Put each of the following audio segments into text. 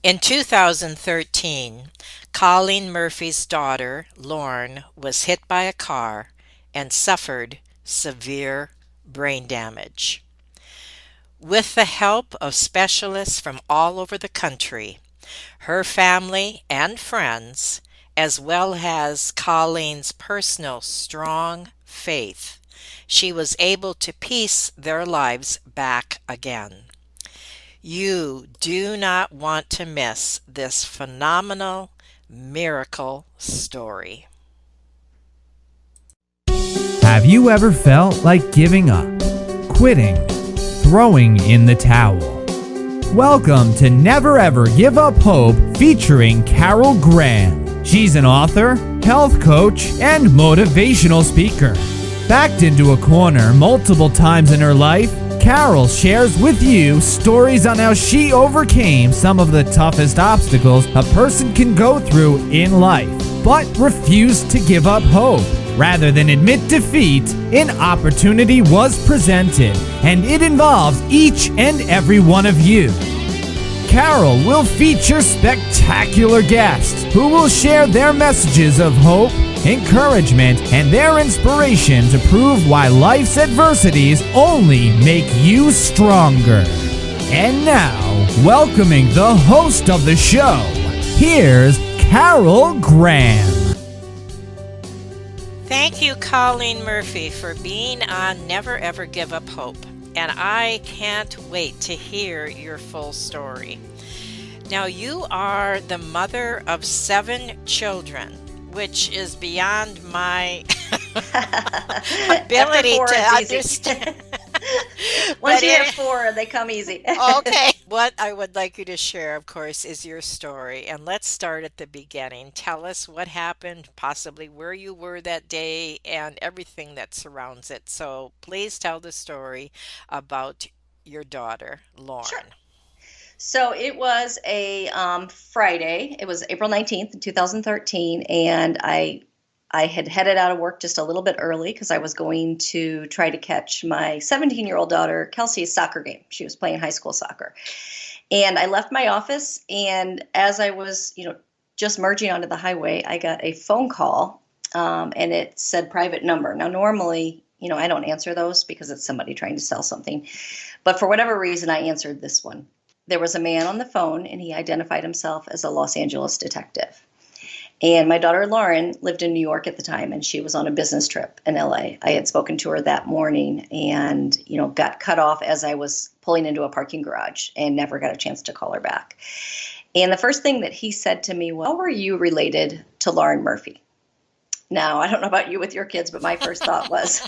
In 2013, Colleen Murphy's daughter, Lauren, was hit by a car and suffered severe brain damage. With the help of specialists from all over the country, her family and friends, as well as Colleen's personal strong faith, she was able to piece their lives back again. You do not want to miss this phenomenal miracle story. Have you ever felt like giving up, quitting, throwing in the towel? Welcome to Never Ever Give Up Hope featuring Carol Graham. She's an author, health coach, and motivational speaker. Backed into a corner multiple times in her life, Carol shares with you stories on how she overcame some of the toughest obstacles a person can go through in life, but refused to give up hope. Rather than admit defeat, an opportunity was presented, and it involves each and every one of you. Carol will feature spectacular guests who will share their messages of hope, encouragement, and their inspiration to prove why life's adversities only make you stronger. And now, welcoming the host of the show, here's Carol Graham. Thank you, Colleen Murphy, for being on Never Ever Give Up Hope. And I can't wait to hear your full story. Now, you are the mother of 7 children, which is beyond my ability to understand. Once you have 4, they come easy. Okay. What I would like you to share, of course, is your story. And let's start at the beginning. Tell us what happened, possibly where you were that day, and everything that surrounds it. So please tell the story about your daughter, Lauren. Sure. So it was a Friday. It was April 19th, 2013, and I had headed out of work just a little bit early because I was going to try to catch my 17-year-old daughter, Kelsey's soccer game. She was playing high school soccer. And I left my office, and as I was, just merging onto the highway, I got a phone call, and it said private number. Now, normally, I don't answer those because it's somebody trying to sell something. But for whatever reason, I answered this one. There was a man on the phone, and he identified himself as a Los Angeles detective. And my daughter, Lauren, lived in New York at the time, and she was on a business trip in LA. I had spoken to her that morning and, got cut off as I was pulling into a parking garage and never got a chance to call her back. And the first thing that he said to me was, how are you related to Lauren Murphy? Now, I don't know about you with your kids, but my first thought was,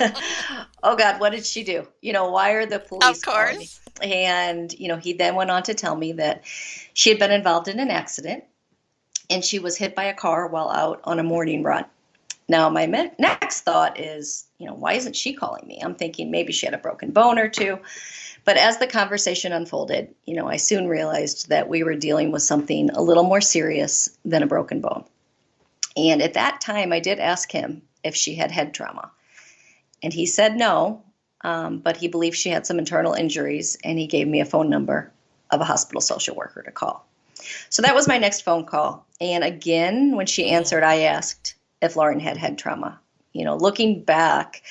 oh, God, what did she do? Why are the police calling me? And, he then went on to tell me that she had been involved in an accident and she was hit by a car while out on a morning run. Now, my next thought is, why isn't she calling me? I'm thinking maybe she had a broken bone or two. But as the conversation unfolded, I soon realized that we were dealing with something a little more serious than a broken bone. And at that time, I did ask him if she had head trauma. And he said no, but he believed she had some internal injuries, and he gave me a phone number of a hospital social worker to call. So that was my next phone call. And again, when she answered, I asked if Lauren had head trauma. Looking back,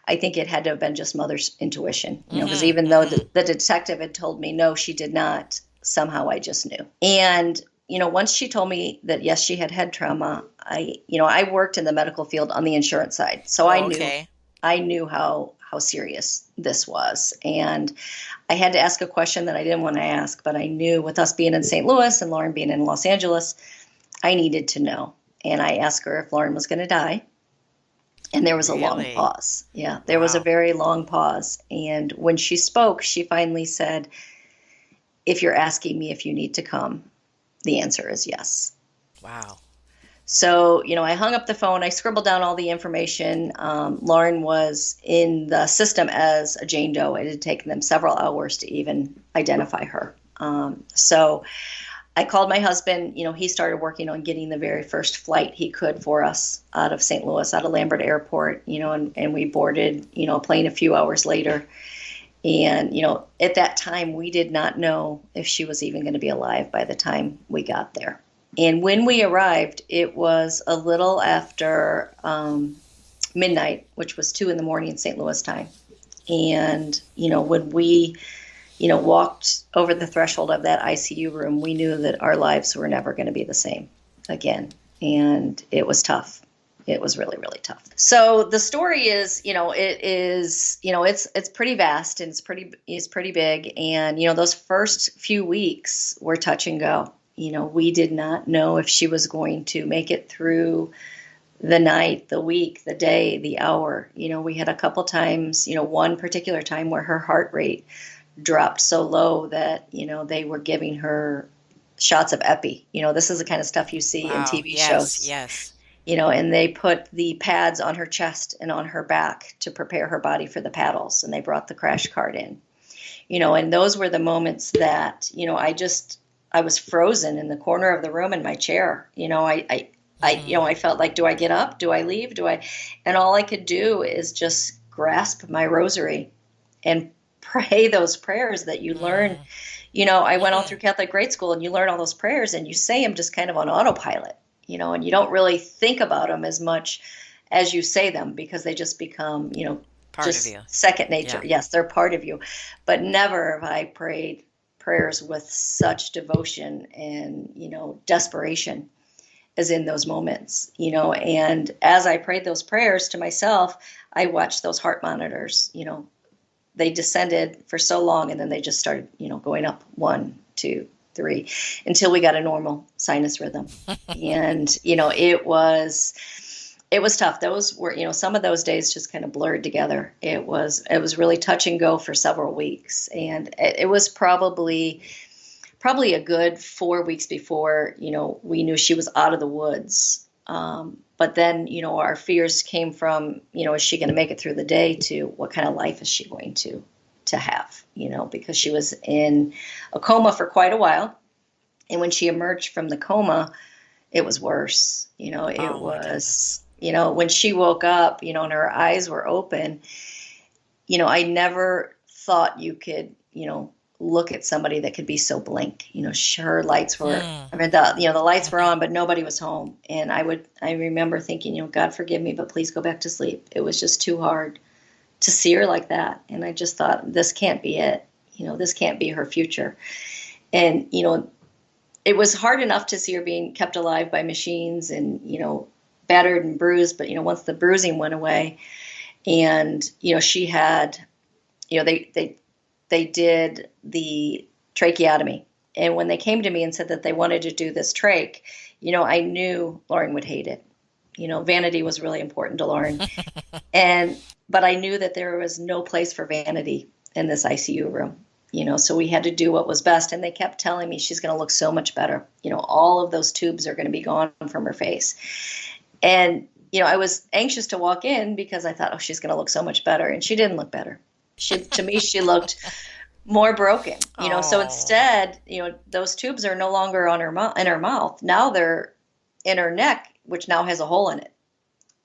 I think it had to have been just mother's intuition, because even though the detective had told me, no, she did not, somehow I just knew. And once she told me that, yes, she had head trauma, I worked in the medical field on the insurance side. So I knew how serious this was. And I had to ask a question that I didn't want to ask, but I knew with us being in St. Louis and Lauren being in Los Angeles, I needed to know. And I asked her if Lauren was going to die. And there was a long pause. Yeah, there was a very long pause. And when she spoke, she finally said, if you're asking me if you need to come, the answer is yes. Wow. So, I hung up the phone. I scribbled down all the information. Lauren was in the system as a Jane Doe. It had taken them several hours to even identify her. So I called my husband. He started working on getting the very first flight he could for us out of St. Louis, out of Lambert Airport, and we boarded, a plane a few hours later. And, at that time, we did not know if she was even going to be alive by the time we got there. And when we arrived, it was a little after midnight, which was 2 a.m. St. Louis time. And, when we, walked over the threshold of that ICU room, we knew that our lives were never going to be the same again. And it was tough. It was really, really tough. So the story is, it's pretty vast and it's pretty big. And, those first few weeks were touch and go. We did not know if she was going to make it through the night, the week, the day, the hour. We had a couple times, one particular time where her heart rate dropped so low that, they were giving her shots of epi. This is the kind of stuff you see in Wow. TV Yes, shows. yes. And they put the pads on her chest and on her back to prepare her body for the paddles. And they brought the crash cart in, and those were the moments that, I was frozen in the corner of the room in my chair. I felt like, do I get up? Do I leave? And all I could do is just grasp my rosary and pray those prayers that you learn. I went all through Catholic grade school, and you learn all those prayers and you say them just kind of on autopilot, and you don't really think about them as much as you say them, because they just become, Part of just you. second nature. Yeah. Yes, they're part of you. But never have I prayed prayers with such devotion and, desperation as in those moments, and as I prayed those prayers to myself, I watched those heart monitors, they descended for so long, and then they just started, going up 1, 2, 3, until we got a normal sinus rhythm. And, it was tough. Those were, some of those days just kind of blurred together. It was really touch and go for several weeks. And it was probably a good 4 weeks before, we knew she was out of the woods. But then, our fears came from, is she going to make it through the day, to what kind of life is she going to have, because she was in a coma for quite a while. And when she emerged from the coma, it was worse. It Oh, my was, goodness. when she woke up, and her eyes were open, I never thought you could, look at somebody that could be so blank. Her lights were, I mean, the lights were on, but nobody was home. And I remember thinking, God forgive me, but please go back to sleep. It was just too hard to see her like that. And I just thought, this can't be it. This can't be her future. And, it was hard enough to see her being kept alive by machines and, battered and bruised. But, once the bruising went away, and, she had, they did the tracheotomy. And when they came to me and said that they wanted to do this trach, I knew Lauren would hate it. Vanity was really important to Lauren. But I knew that there was no place for vanity in this ICU room. So we had to do what was best. And they kept telling me she's going to look so much better. All of those tubes are going to be gone from her face. And, I was anxious to walk in because I thought, oh, she's going to look so much better. And she didn't look better. To me, she looked more broken. So Oh, instead, those tubes are no longer on in her mouth. Now they're in her neck, which now has a hole in it.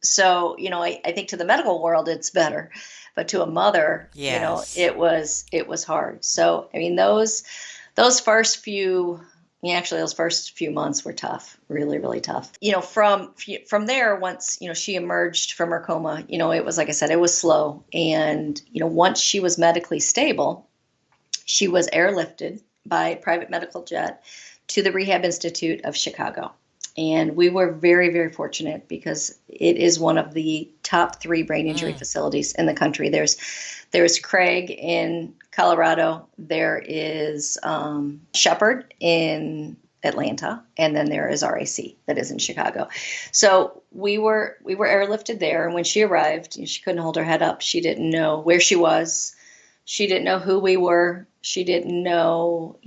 So, I think to the medical world, it's better. But to a mother, yes. it was hard. So, I mean, those first few, those first few months were tough, really, really tough. From there, once, she emerged from her coma, it was, like I said, it was slow. And, once she was medically stable, she was airlifted by private medical jet to the Rehab Institute of Chicago. And we were very, very fortunate because it is one of the top 3 brain injury facilities in the country. There's Craig in Colorado. There is Shepherd in Atlanta, and then there is RAC that is in Chicago. So we were airlifted there, and when she arrived, she couldn't hold her head up. She didn't know where she was. She didn't know who we were. She didn't know,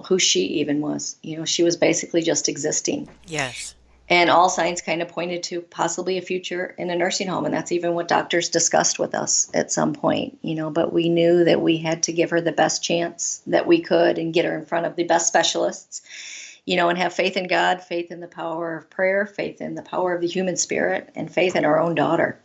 who she even was. She was basically just existing. Yes. And all signs kind of pointed to possibly a future in a nursing home. And that's even what doctors discussed with us at some point, but we knew that we had to give her the best chance that we could and get her in front of the best specialists, and have faith in God, faith in the power of prayer, faith in the power of the human spirit, and faith in our own daughter.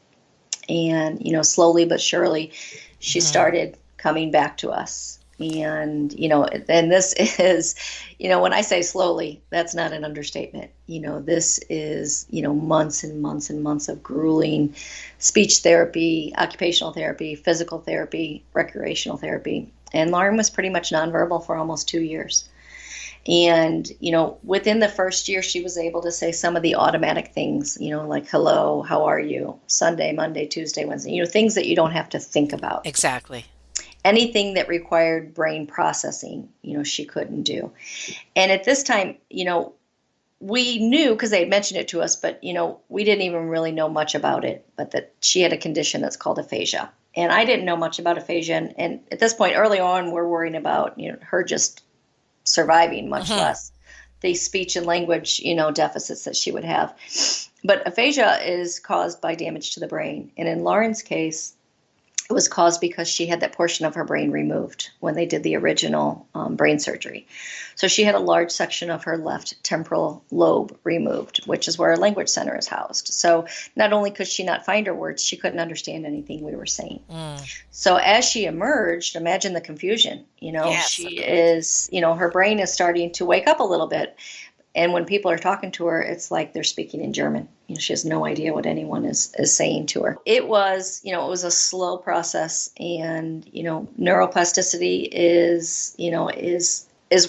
And, slowly but surely, she started coming back to us. And, and this is, when I say slowly, that's not an understatement. This is, months and months and months of grueling speech therapy, occupational therapy, physical therapy, recreational therapy. And Lauren was pretty much nonverbal for almost 2 years. And, within the first year, she was able to say some of the automatic things, like, hello, how are you? Sunday, Monday, Tuesday, Wednesday, things that you don't have to think about. Exactly. Anything that required brain processing, she couldn't do. And at this time, we knew, because they had mentioned it to us, but, we didn't even really know much about it, but that she had a condition that's called aphasia. And I didn't know much about aphasia. And at this point, early on, we're worrying about, her just surviving, much less the speech and language, deficits that she would have. But aphasia is caused by damage to the brain. And in Lauren's case, it was caused because she had that portion of her brain removed when they did the original brain surgery. So she had a large section of her left temporal lobe removed, which is where her language center is housed. So not only could she not find her words, she couldn't understand anything we were saying. So as she emerged, imagine the confusion. Yes, she is, her brain is starting to wake up a little bit. And when people are talking to her, it's like they're speaking in German. She has no idea what anyone is saying to her. It was, it was a slow process, and, neuroplasticity is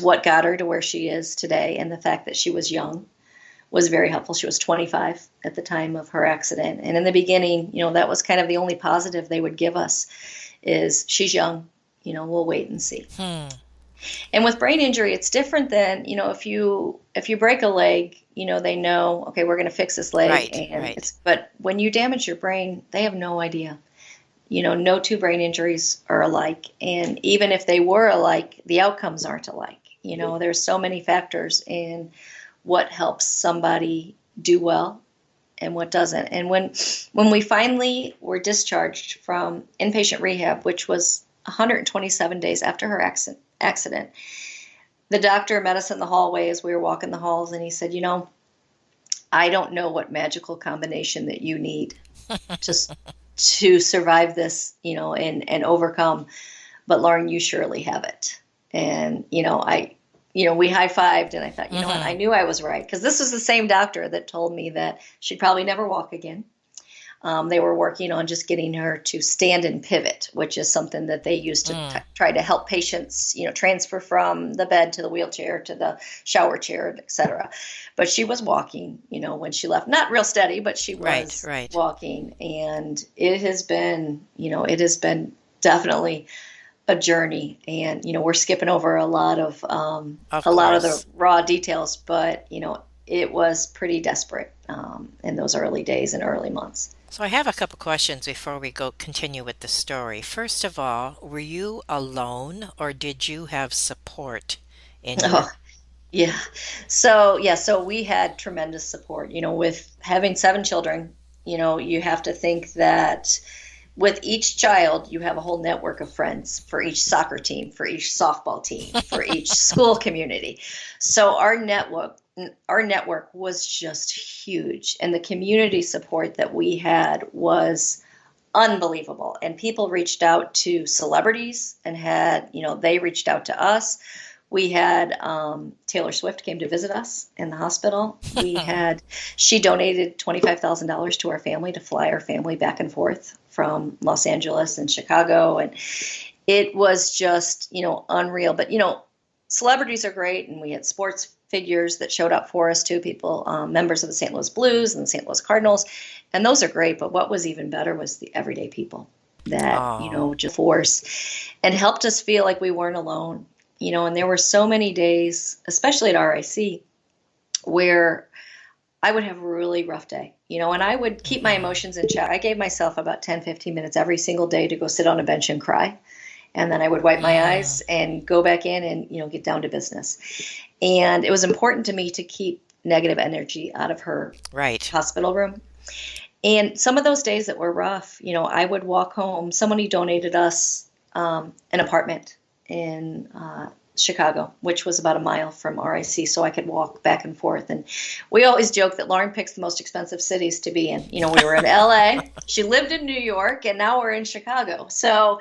what got her to where she is today. And the fact that she was young was very helpful. She was 25 at the time of her accident. And in the beginning, that was kind of the only positive they would give us is she's young, we'll wait and see. And with brain injury, it's different than, if you break a leg, they know, okay, we're going to fix this leg. Right. But when you damage your brain, they have no idea. No two brain injuries are alike. And even if they were alike, the outcomes aren't alike. There's so many factors in what helps somebody do well and what doesn't. And when we finally were discharged from inpatient rehab, which was 127 days after her accident, the doctor met us in the hallway as we were walking the halls, and he said, I don't know what magical combination that you need just to survive this, and overcome, but Lauren, you surely have it. And, we high-fived, and I thought, what, I knew I was right, because this was the same doctor that told me that she'd probably never walk again. They were working on just getting her to stand and pivot, which is something that they use to try to help patients, transfer from the bed to the wheelchair to the shower chair, et cetera. But she was walking, when she left. Not real steady, but she was walking. And it has been, definitely a journey. And, we're skipping over a lot of the raw details, but, it was pretty desperate in those early days and early months. So I have a couple questions before we continue with the story. First of all, were you alone, or did you have support in your... Yeah. So we had tremendous support. With having 7 children, you have to think that with each child, you have a whole network of friends for each soccer team, for each softball team, for each school community. So our network was just huge. And the community support that we had was unbelievable. And people reached out to celebrities and they reached out to us. We had Taylor Swift came to visit us in the hospital. She donated $25,000 to our family to fly our family back and forth from Los Angeles and Chicago. And it was just, unreal. But, celebrities are great. And we had sports figures that showed up for us too, people, members of the St. Louis Blues and the St. Louis Cardinals. And those are great. But what was even better was the everyday people that, just force and helped us feel like we weren't alone. And there were so many days, especially at RIC, where I would have a really rough day, and I would keep my emotions in check. I gave myself about 10, 15 minutes every single day to go sit on a bench and cry. And then I would wipe my eyes and go back in and, get down to business. And it was important to me to keep negative energy out of her hospital room. And some of those days that were rough, I would walk home. Somebody donated us an apartment in Chicago, which was about a mile from RIC, so I could walk back and forth. And we always joke that Lauren picks the most expensive cities to be in. We were in LA, she lived in New York, and now we're in Chicago. So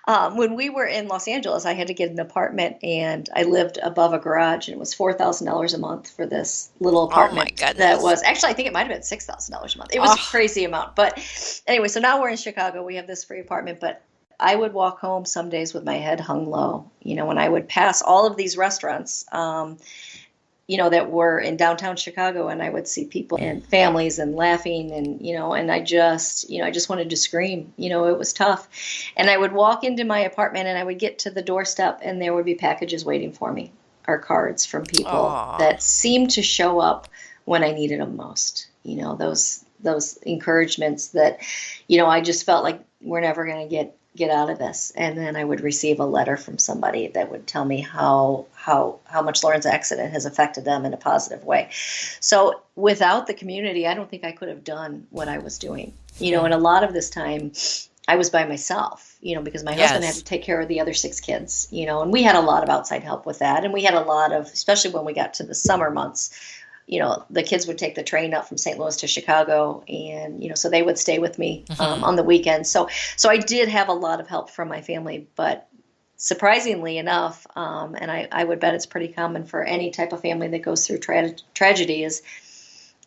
when we were in Los Angeles, I had to get an apartment, and I lived above a garage, and it was $4,000 a month for this little Oh my apartment. That goodness. was actually, I think it might have been $6,000 a month. It was a Oh, crazy amount. But anyway, so now we're in Chicago. We have this free apartment, but I would walk home some days with my head hung low, when I would pass all of these restaurants, that were in downtown Chicago, and I would see people and families and laughing, and I just wanted to scream. It was tough. And I would walk into my apartment, and I would get to the doorstep, and there would be packages waiting for me, or cards from people oh, that seemed to show up when I needed them most. Those encouragements that, I just felt like we're never going to get out of this. And then I would receive a letter from somebody that would tell me how much Lauren's accident has affected them in a positive way. So without the community, I don't think I could have done what I was doing. And a lot of this time I was by myself, because my husband had yes. to take care of the other 6 kids, and we had a lot of outside help with that. And we had a lot of, especially when we got to the summer months, the kids would take the train up from St. Louis to Chicago, and so they would stay with me Hmm. on the weekends. So I did have a lot of help from my family, but surprisingly enough, and I would bet it's pretty common for any type of family that goes through tragedy, is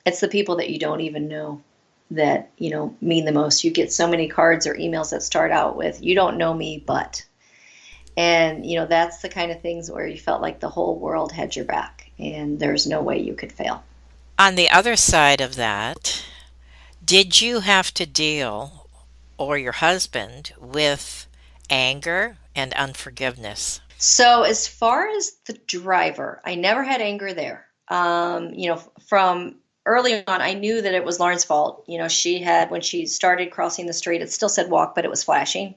it's the people that you don't even know that mean the most. You get so many cards or emails that start out with "You don't know me, but." And, that's the kind of things where you felt like the whole world had your back and there's no way you could fail. On the other side of that, did you have to deal, or your husband, with anger and unforgiveness? So, as far as the driver, I never had anger there. From early on, I knew that it was Lauren's fault. She had, when she started crossing the street, it still said walk, but it was flashing.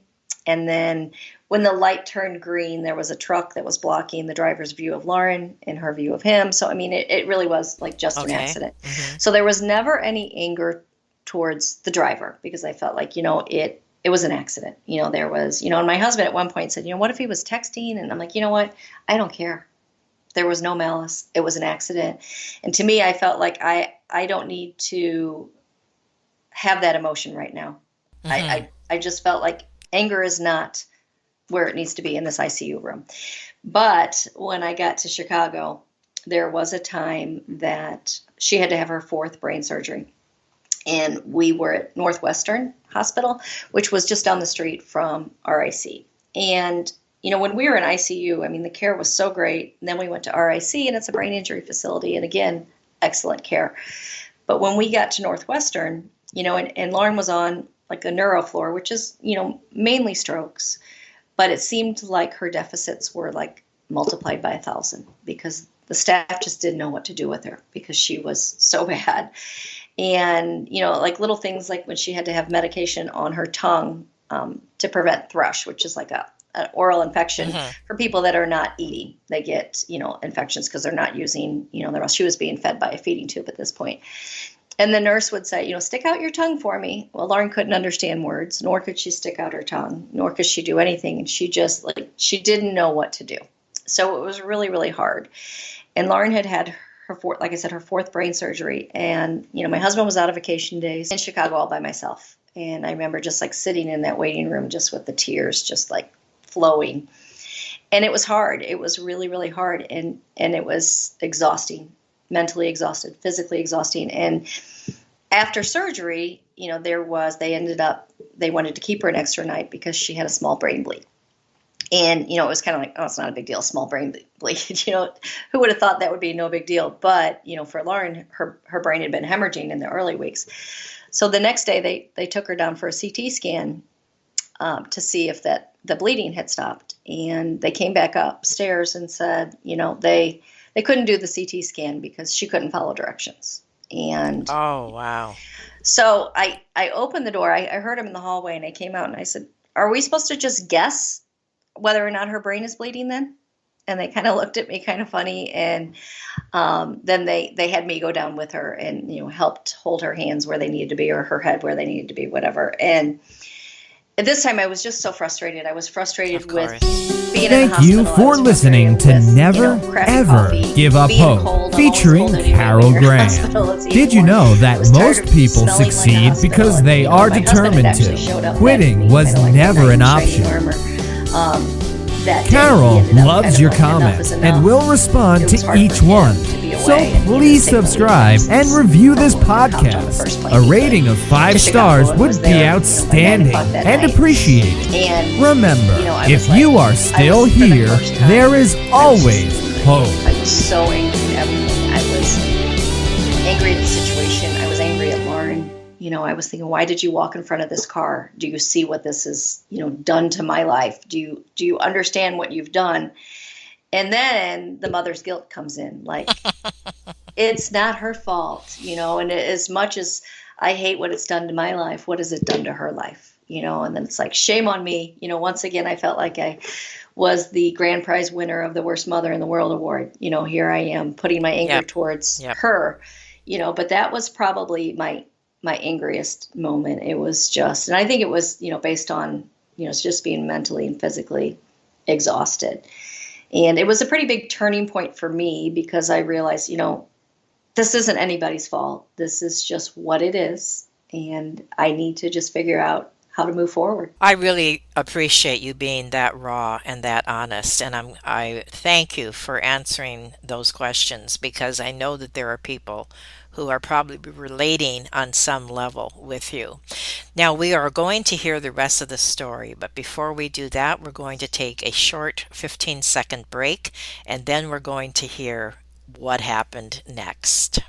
And then when the light turned green, there was a truck that was blocking the driver's view of Lauren and her view of him. So, I mean, it really was like just an Okay. accident. Hmm. So there was never any anger towards the driver because I felt like, it was an accident. There was, and my husband at one point said, what if he was texting? And I'm like, you know what? I don't care. There was no malice. It was an accident. And to me, I felt like I don't need to have that emotion right now. I, Hmm. I just felt like anger is not where it needs to be in this ICU room. But when I got to Chicago, there was a time that she had to have her fourth brain surgery. And we were at Northwestern Hospital, which was just down the street from RIC. And, when we were in ICU, I mean, the care was so great. And then we went to RIC, and it's a brain injury facility. And again, excellent care. But when we got to Northwestern, and Lauren was on like the neuro floor, which is, mainly strokes, but it seemed like her deficits were like multiplied by 1,000 because the staff just didn't know what to do with her because she was so bad. And, like little things like when she had to have medication on her tongue to prevent thrush, which is like an oral infection Hmm. for people that are not eating. They get, infections because they're not using, she was being fed by a feeding tube at this point. And the nurse would say, stick out your tongue for me. Well, Lauren couldn't understand words, nor could she stick out her tongue, nor could she do anything. And she just she didn't know what to do. So it was really, really hard. And Lauren had her fourth, like I said, her fourth brain surgery. And, my husband was out of vacation days in Chicago all by myself. And I remember just like sitting in that waiting room, just with the tears, just like flowing. And it was hard. It was really, really hard. And it was exhausting, mentally exhausted, physically exhausting. And after surgery, they wanted to keep her an extra night because she had a small brain bleed. And, it was kind of like, oh, it's not a big deal, small brain bleed. Who would have thought that would be no big deal? But, for Lauren, her brain had been hemorrhaging in the early weeks. So the next day they took her down for a CT scan to see if the bleeding had stopped. And they came back upstairs and said, they couldn't do the CT scan because she couldn't follow directions. And Oh, wow. so I opened the door. I heard him in the hallway, and I came out and I said, are we supposed to just guess whether or not her brain is bleeding then? And they kind of looked at me kind of funny. And then they had me go down with her and, helped hold her hands where they needed to be or her head where they needed to be, whatever. And at this time, I was just so frustrated. I was frustrated Of with course. being in the Thank you hospital. I for was listening frustrated to with, Never crappy Ever coffee, Give Up being Hope, cold. I'm always featuring cold anyway when Carol you're in the Graham. hospital. It's even Did you more. know I that was tired most of people smelling like a succeed hospital. because And, they are my husband had determined actually to? showed up Quitting that was kind of like never that an knight in shining option. armor. That day, Carol he ended up loves kind of your like, enough is comments enough. and will respond It to was hard each for him one. to be So away, and he please was taking subscribe leave and from review this when we hopped on the podcast. first plane. A rating of 5 to Chicago stars and would was be there, by 9 outstanding o'clock that and night. appreciated. And Remember, I if was you like, are I still was, for the here, first time, there is I was always just angry. hope. I was so angry at everything. I was angry at the situation. I was angry at Lauren. I was thinking, why did you walk in front of this car? Do you see what this is, done to my life? Do you understand what you've done? And then the mother's guilt comes in. Like, it's not her fault, and as much as I hate what it's done to my life, what has it done to her life? And then it's like, shame on me. Once again, I felt like I was the grand prize winner of the worst mother in the world award. Here I am putting my anger Yep. towards Yep. her, but that was probably my angriest moment. It was just, and I think it was, based on, it's just being mentally and physically exhausted. And it was a pretty big turning point for me because I realized, this isn't anybody's fault. This is just what it is. And I need to just figure out how to move forward. I really appreciate you being that raw and that honest, and I thank you for answering those questions because I know that there are people who are probably relating on some level with you. Now, we are going to hear the rest of the story, but before we do that, we're going to take a short 15-second break, and then we're going to hear what happened next.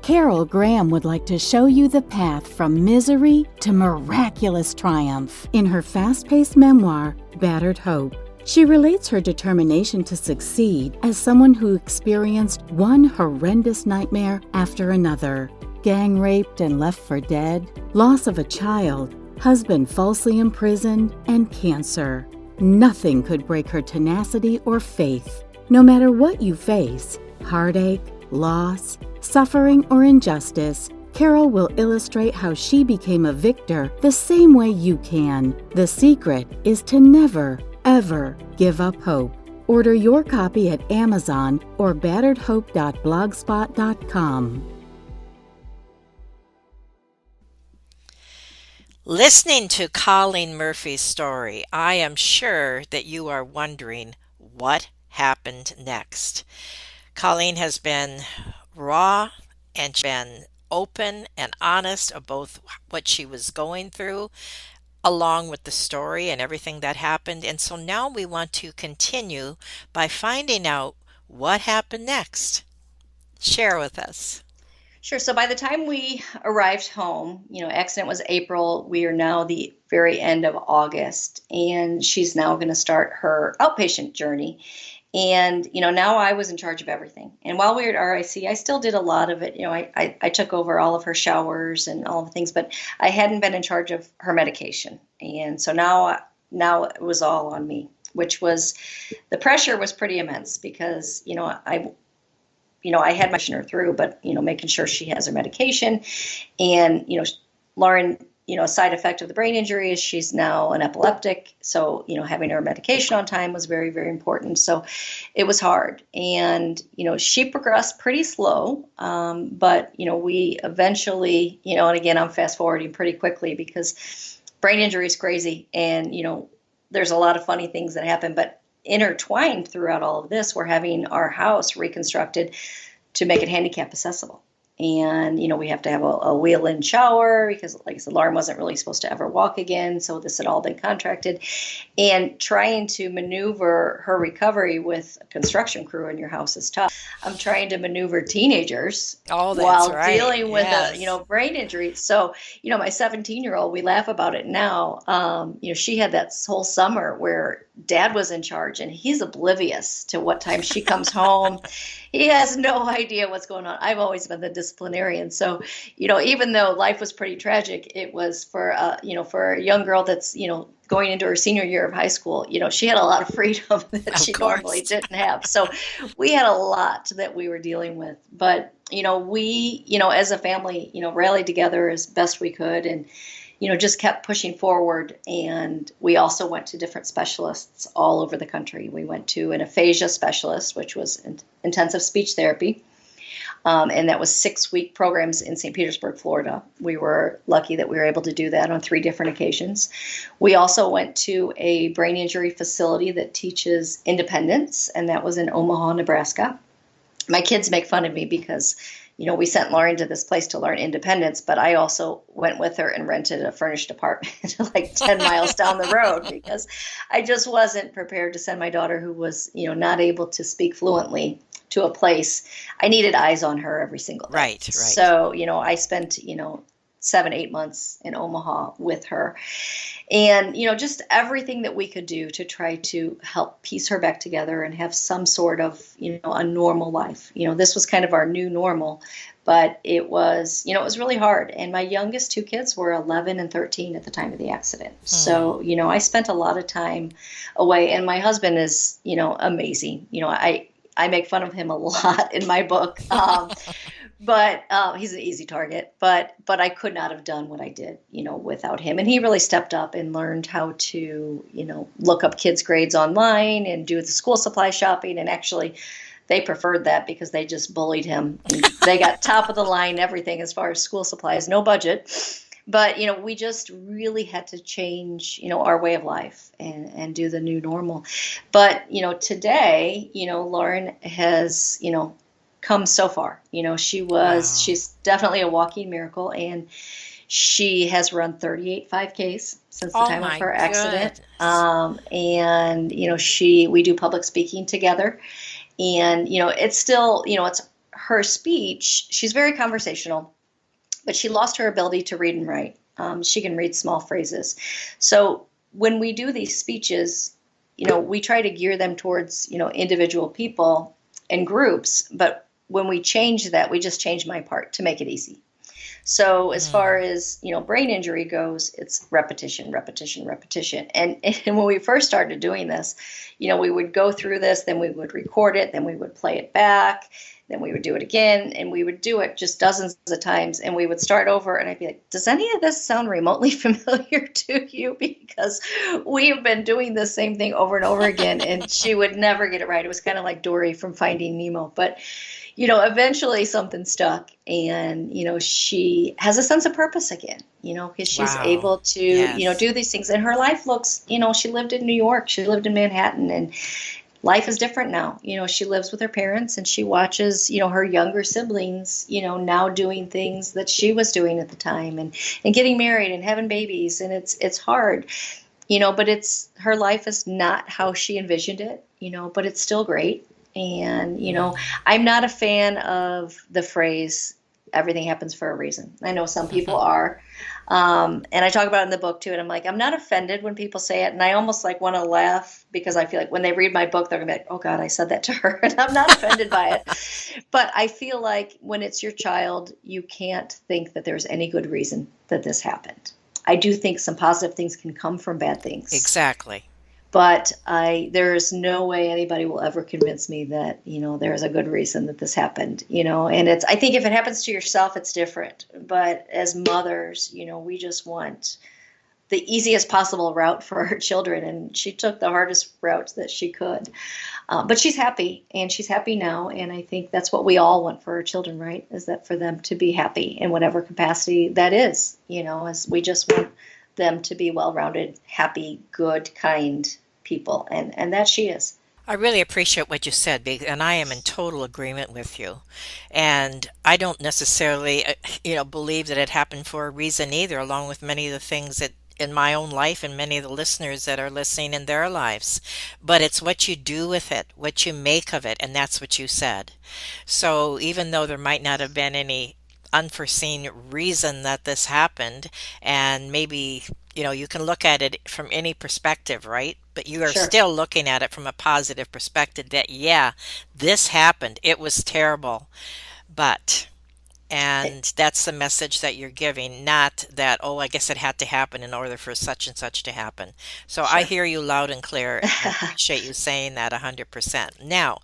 Carol Graham would like to show you the path from misery to miraculous triumph in her fast-paced memoir, Battered Hope. She relates her determination to succeed as someone who experienced one horrendous nightmare after another. Gang raped and left for dead, loss of a child, husband falsely imprisoned, and cancer. Nothing could break her tenacity or faith. No matter what you face, heartache, loss, suffering, or injustice, Carol will illustrate how she became a victor the same way you can. The secret is to never, ever give up hope. Order your copy at Amazon or batteredhope.blogspot.com. Listening to Colleen Murphy's story, I am sure that you are wondering what happened next. Colleen has been raw and been open and honest of both what she was going through along with the story and everything that happened. And so now we want to continue by finding out what happened next. Share with us. Sure. So by the time we arrived home, accident was April. We are now the very end of August, and she's now going to start her outpatient journey. And, now I was in charge of everything. And while we were at RIC, I still did a lot of it. I took over all of her showers and all of the things, but I hadn't been in charge of her medication. And so now it was all on me, which was, the pressure was pretty immense because, I had my her through, but, making sure she has her medication. And, Lauren, a side effect of the brain injury is she's now an epileptic. So, having her medication on time was very, very important. So it was hard. And, she progressed pretty slow. But, we eventually, and again, I'm fast forwarding pretty quickly because brain injury is crazy. And, there's a lot of funny things that happen, but intertwined throughout all of this, we're having our house reconstructed to make it handicap accessible. And, we have to have a wheel-in shower because, like I said, Lauren wasn't really supposed to ever walk again. So this had all been contracted. And trying to maneuver her recovery with a construction crew in your house is tough. I'm trying to maneuver teenagers while dealing with a brain injury. So, my 17-year-old, we laugh about it now. She had that whole summer where dad was in charge and he's oblivious to what time she comes home. He has no idea what's going on. I've always been the disciplinarian. So, even though life was pretty tragic, it was for, for a young girl that's, going into her senior year of high school, she had a lot of freedom that Of she normally course. didn't have. So we had a lot that we were dealing with. But, we, as a family, rallied together as best we could and, just kept pushing forward. And we also went to different specialists all over the country. We went to an aphasia specialist, which was intensive speech therapy. And that was 6-week programs in St. Petersburg, Florida. We were lucky that we were able to do that on 3 different occasions. We also went to a brain injury facility that teaches independence, and that was in Omaha, Nebraska. My kids make fun of me because, we sent Lauren to this place to learn independence, but I also went with her and rented a furnished apartment like 10 miles down the road because I just wasn't prepared to send my daughter, who was, not able to speak fluently, to a place. I needed eyes on her every single day. Right, right. So, I spent, 7-8 months in Omaha with her. And, just everything that we could do to try to help piece her back together and have some sort of, a normal life. This was kind of our new normal, but it was, it was really hard. And my youngest 2 kids were 11 and 13 at the time of the accident. So, I spent a lot of time away, and my husband is, amazing. I make fun of him a lot in my book. But he's an easy target. But I could not have done what I did, without him. And he really stepped up and learned how to, look up kids' grades online and do the school supply shopping. And actually, they preferred that because they just bullied him. And they got top of the line everything as far as school supplies, no budget. But, we just really had to change, our way of life and do the new normal. But, today, Lauren has, come so far. Wow. She's definitely a walking miracle, and she has run 38 5Ks since the Oh time of my her accident. goodness. And, we do public speaking together. And, it's still, it's her speech. She's very conversational, but she lost her ability to read and write. She can read small phrases. So when we do these speeches, we try to gear them towards, individual people and groups. But when we change that, we just change my part to make it easy. So as far as, brain injury goes, it's repetition, repetition, repetition. And when we first started doing this, we would go through this, then we would record it, then we would play it back, then we would do it again, and we would do it just dozens of times, and we would start over, and I'd be like, does any of this sound remotely familiar to you? Because we have been doing the same thing over and over again, and she would never get it right. It was kind of like Dory from Finding Nemo. But eventually something stuck, and, she has a sense of purpose again, because she's Wow. able to, Yes. do these things. And her life looks, she lived in New York, she lived in Manhattan, and life is different now. She lives with her parents, and she watches, her younger siblings, now doing things that she was doing at the time, and getting married and having babies. And it's hard, but her life is not how she envisioned it, but it's still great. And, I'm not a fan of the phrase, everything happens for a reason. I know some people are. And I talk about it in the book too. And I'm like, I'm not offended when people say it. And I almost like want to laugh because I feel like when they read my book, they're going to be like, oh God, I said that to her. And I'm not offended by it. But I feel like when it's your child, you can't think that there's any good reason that this happened. I do think some positive things can come from bad things. Exactly. But there is no way anybody will ever convince me that, there's a good reason that this happened, and I think if it happens to yourself, it's different. But as mothers, we just want the easiest possible route for our children. And she took the hardest route that she could. But she's happy, and she's happy now. And I think that's what we all want for our children, right? Is that for them to be happy in whatever capacity that is, as we just want them to be well-rounded, happy, good, kind people. And that she is. I really appreciate what you said, and I am in total agreement with you. And I don't necessarily, believe that it happened for a reason either, along with many of the things that in my own life and many of the listeners that are listening in their lives. But it's what you do with it, what you make of it, and that's what you said. So even though there might not have been any unforeseen reason that this happened, and maybe you can look at it from any perspective, right? But you are Sure. still looking at it from a positive perspective that, yeah, this happened. It was terrible. But And that's the message that you're giving, not that, oh, I guess it had to happen in order for such and such to happen. So I Sure. hear you loud and clear, and I appreciate you saying that 100%. Now,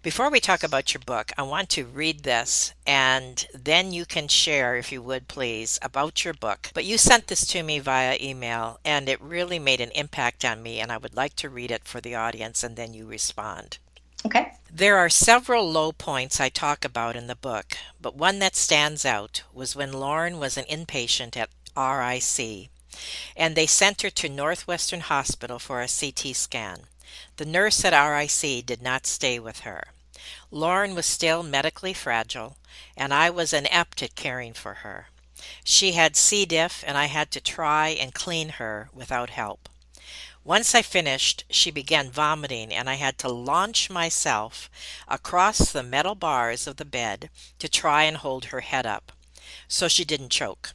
before we talk about your book, I want to read this, and then you can share, if you would please, about your book. But you sent this to me via email, and it really made an impact on me, and I would like to read it for the audience, and then you respond. Okay. There are several low points I talk about in the book, but one that stands out was when Lauren was an inpatient at RIC, and they sent her to Northwestern Hospital for a CT scan. The nurse at RIC did not stay with her. Lauren was still medically fragile, and I was inept at caring for her. She had C. diff, and I had to try and clean her without help. Once I finished, she began vomiting, and I had to launch myself across the metal bars of the bed to try and hold her head up so she didn't choke.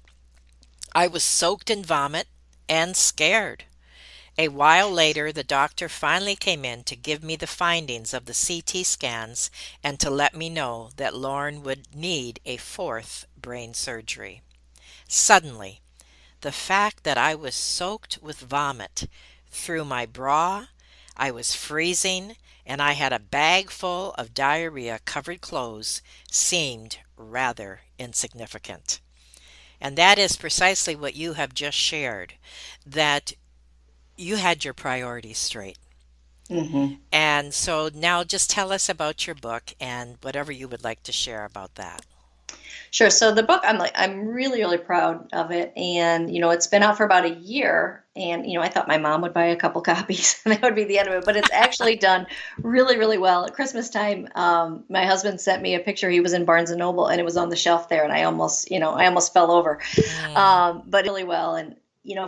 I was soaked in vomit and scared. A while later, the doctor finally came in to give me the findings of the CT scans and to let me know that Lauren would need a fourth brain surgery. Suddenly, the fact that I was soaked with vomit through my bra, I was freezing, and I had a bag full of diarrhea-covered clothes seemed rather insignificant. And that is precisely what you have just shared, that you had your priorities straight. Hmm. And so now just tell us about your book and whatever you would like to share about that. Sure. So the book, I'm really, really proud of it. And, it's been out for about a year. And, I thought my mom would buy a couple copies and that would be the end of it. But it's actually done really, really well. At Christmas time, my husband sent me a picture. He was in Barnes and Noble and it was on the shelf there. And I almost fell over. Mm, But really well. And,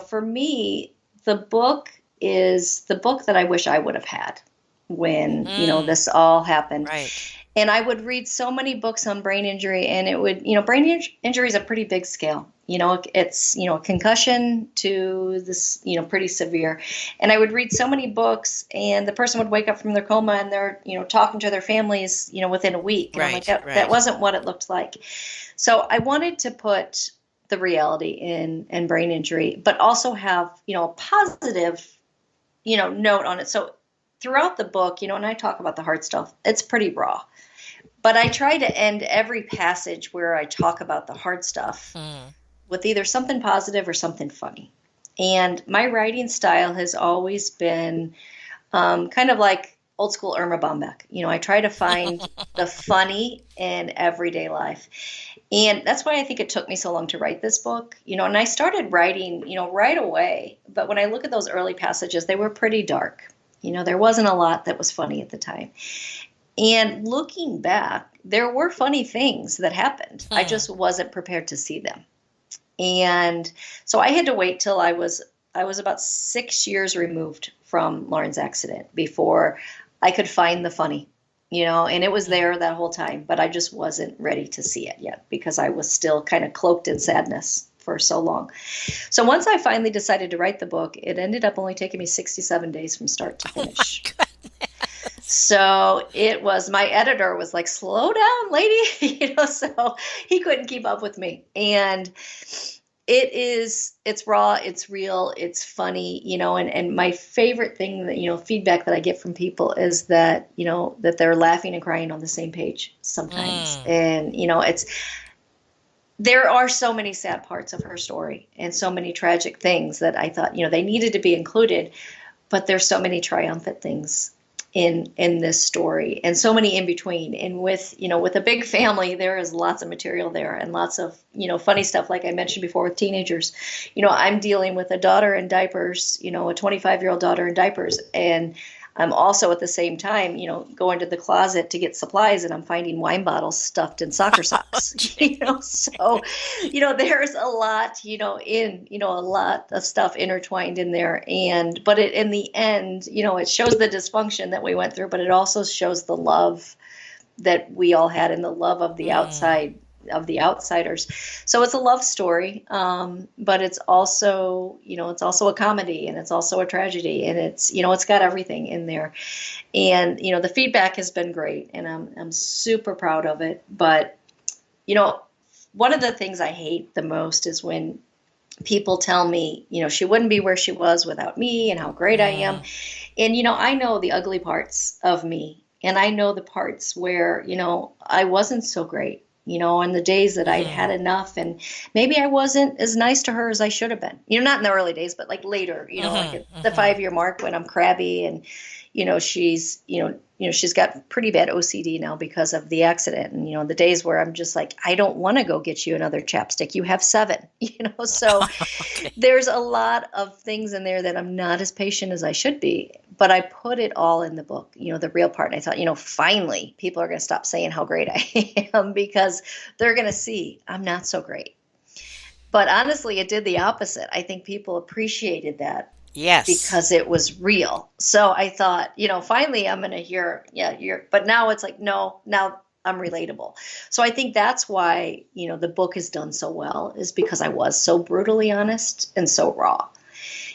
for me, the book is the book that I wish I would have had when, mm, this all happened. right. And I would read so many books on brain injury, and it would, injury is a pretty big scale. It's, a concussion to this, pretty severe. And I would read so many books, and the person would wake up from their coma and they're, talking to their families, within a week. And I'm like, Right, that right. wasn't what it looked like. So I wanted to put the reality in brain injury, but also have, a positive, note on it. So throughout the book, and I talk about the hard stuff, it's pretty raw. But I try to end every passage where I talk about the hard stuff Mm, with either something positive or something funny. And my writing style has always been kind of like old school Irma Bombeck. I try to find the funny in everyday life. And that's why I think it took me so long to write this book. And I started writing, right away. But when I look at those early passages, they were pretty dark. There wasn't a lot that was funny at the time. And looking back, there were funny things that happened. I mm, just wasn't prepared to see them. And so I had to wait till I was about 6 years removed from Lauren's accident before I could find the funny, and it was mm. there that whole time, but I just wasn't ready to see it yet because I was still kind of cloaked in sadness for so long. So once I finally decided to write the book, it ended up only taking me 67 days from start to Oh my finish. goodness. So it was, my editor was like, slow down, lady, so he couldn't keep up with me. And it's raw, it's real, it's funny, and my favorite thing that, feedback that I get from people is that, that they're laughing and crying on the same page sometimes. Mm, And, there are so many sad parts of her story and so many tragic things that I thought, they needed to be included, but there's so many triumphant things in this story and so many in between. And with a big family, there is lots of material there and lots of funny stuff, like I mentioned before, with teenagers. I'm dealing with a daughter in diapers, a 25-year-old daughter in diapers, and I'm also at the same time, going to the closet to get supplies, and I'm finding wine bottles stuffed in soccer socks. gee. So, there's a lot, a lot of stuff intertwined in there. But in the end, it shows the dysfunction that we went through, but it also shows the love that we all had and the love of the Mm, outside, of the outsiders. So it's a love story, but it's also, a comedy, and it's also a tragedy, and it's got everything in there. And the feedback has been great, and I'm super proud of it. But one of the things I hate the most is when people tell me, she wouldn't be where she was without me and how great I am. Mm, And, I know the ugly parts of me. And I know the parts where, I wasn't so great, and the days that I'd had mhm, enough and maybe I wasn't as nice to her as I should have been. Not in the early days, but like later, like mhm, at the mhm. 5 year mark when I'm crabby and, she's got pretty bad OCD now because of the accident. And, the days where I'm just like, I don't want to go get you another chapstick. You have 7, so Okay. there's a lot of things in there that I'm not as patient as I should be, but I put it all in the book, the real part. And I thought, finally people are going to stop saying how great I am because they're going to see I'm not so great. But honestly, it did the opposite. I think people appreciated that Yes. because it was real. So I thought, finally I'm going to hear, yeah, but now it's like, no, now I'm relatable. So I think that's why, the book has done so well is because I was so brutally honest and so raw.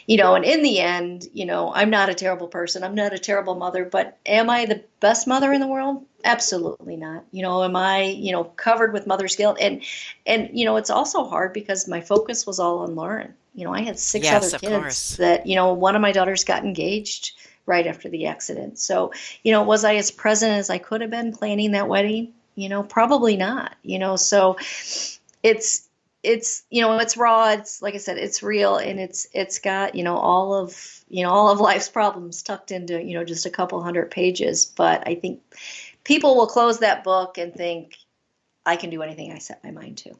And in the end, I'm not a terrible person. I'm not a terrible mother, but am I the best mother in the world? Absolutely not. Am I, covered with mother's guilt? And, it's also hard because my focus was all on Lauren. I had 6 other Yes, of kids course. that, one of my daughters got engaged right after the accident. So, was I as present as I could have been planning that wedding? Probably not, so it's it's raw, it's like I said, it's real, and it's got all of life's problems tucked into just a couple hundred pages. But I think people will close that book and think I can do anything I set my mind to.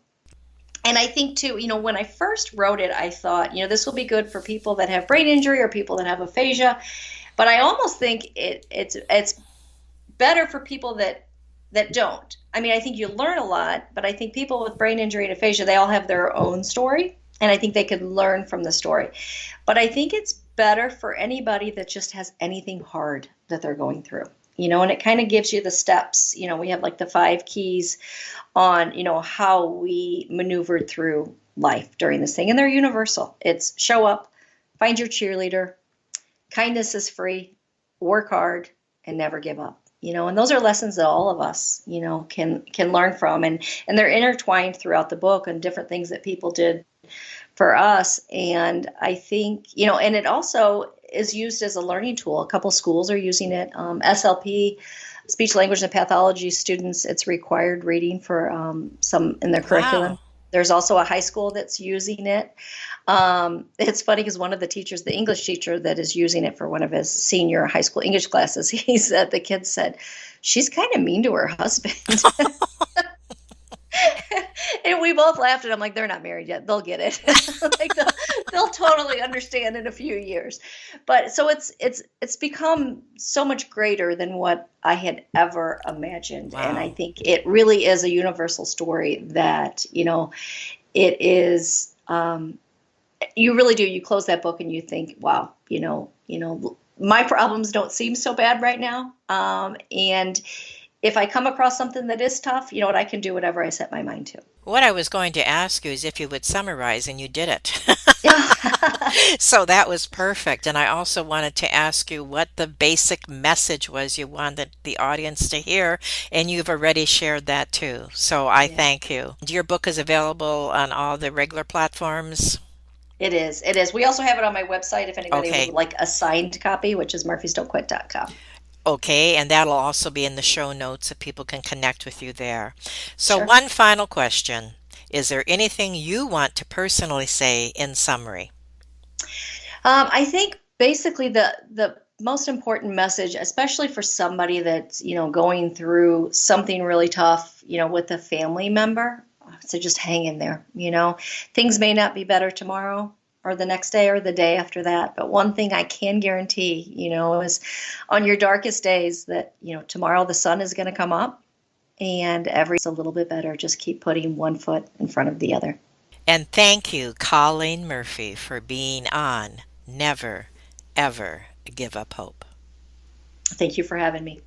And I think too, when I first wrote it, I thought, this will be good for people that have brain injury or people that have aphasia. But I almost think it's better for people that don't. I mean, I think you learn a lot, but I think people with brain injury and aphasia, they all have their own story, and I think they could learn from the story. But I think it's better for anybody that just has anything hard that they're going through. And it kind of gives you the steps. We have like the 5 keys on, how we maneuvered through life during this thing, and they're universal. It's show up, find your cheerleader, kindness is free, work hard, and never give up. And those are lessons that all of us, can learn from, and they're intertwined throughout the book and different things that people did for us. And I think, and it also is used as a learning tool. A couple schools are using it. SLP, speech language and pathology students, it's required reading for some in their curriculum. Wow. There's also a high school that's using it. It's funny because one of the teachers, the English teacher that is using it for one of his senior high school English classes, he said, the kid said, she's kind of mean to her husband. And we both laughed, and I'm like, they're not married yet. They'll get it. Like they'll totally understand in a few years. But so it's become so much greater than what I had ever imagined. And I Wow. think it really is a universal story that, it is, you really do. You close that book and you think, wow, my problems don't seem so bad right now. And if I come across something that is tough, you know what, I can do whatever I set my mind to. What I was going to ask you is if you would summarize, and you did it. Yeah. So that was perfect. And I also wanted to ask you what the basic message was you wanted the audience to hear, and you've already shared that too. So I Yeah. thank you. Your book is available on all the regular platforms. It is. It is. We also have it on my website if anybody would Okay. like a signed copy, which is murphysdon'tquit.com. Okay, and that'll also be in the show notes so people can connect with you there. So, Sure. one final question. Is there anything you want to personally say in summary? I think basically the most important message, especially for somebody that's going through something really tough, with a family member, so just hang in there. Things may not be better tomorrow or the next day or the day after that, but one thing I can guarantee, is on your darkest days that tomorrow the sun is going to come up and everything's a little bit better. Just keep putting one foot in front of the other. And thank you, Colleen Murphy, for being on Never, Ever Give Up Hope. Thank you for having me.